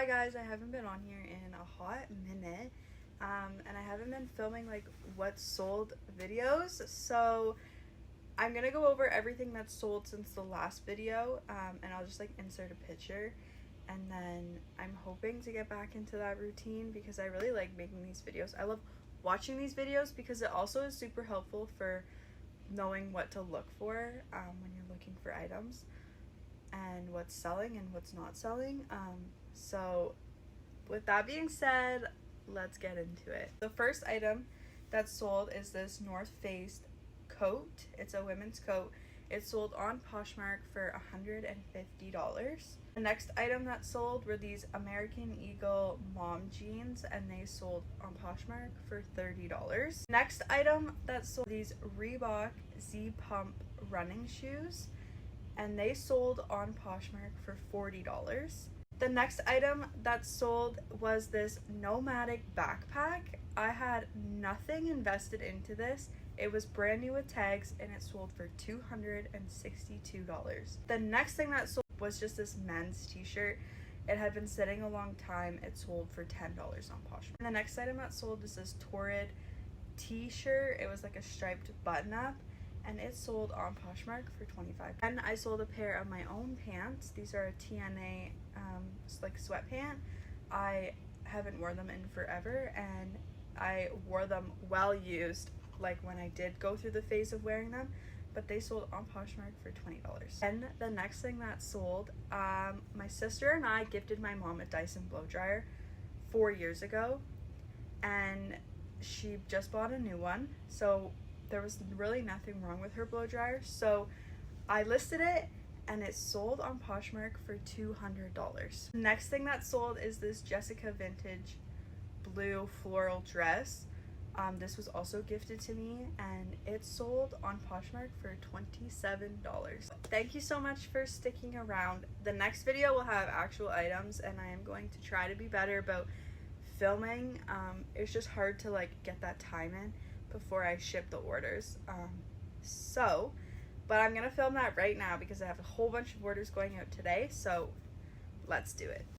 guys, I haven't been on here in a hot minute, and I haven't been filming like what's sold videos, so I'm gonna go over everything that's sold since the last video, and I'll just like insert a picture, and then I'm hoping to get back into that routine because I really like making these videos. I love watching these videos because it also is super helpful for knowing what to look for when you're looking for items and what's selling and what's not selling. So with that being said, let's get into it. The first item that's sold is this North Face coat. It's a women's coat. It's sold on Poshmark for $150. The next item that sold were these American Eagle mom jeans, and they sold on Poshmark for $30. Next item that sold, these Reebok Z Pump running shoes, and they sold on Poshmark for $40. The next item that sold was this Nomadic backpack. I had nothing invested into this. It was brand new with tags, and it sold for $262. The next thing that sold was just this men's t-shirt. It had been sitting a long time. It sold for $10 on Poshmark. And the next item that sold is this Torrid t-shirt. It was like a striped button-up, and it sold on Poshmark for $25. And I sold a pair of my own pants. These are a TNA like sweatpant. I haven't worn them in forever, and I wore them well used, like when I did go through the phase of wearing them, but they sold on Poshmark for $20. And the next thing that sold, my sister and I gifted my mom a Dyson blow dryer 4 years ago, and she just bought a new one, so there was really nothing wrong with her blow dryer. So I listed it, and it sold on Poshmark for $200. Next thing that sold is this Jessica Vintage blue floral dress. This was also gifted to me, and it sold on Poshmark for $27. Thank you so much for sticking around. The next video will have actual items, and I am going to try to be better about filming. It's just hard to like get that time in before I ship the orders. But I'm gonna film that right now because I have a whole bunch of orders going out today, so let's do it.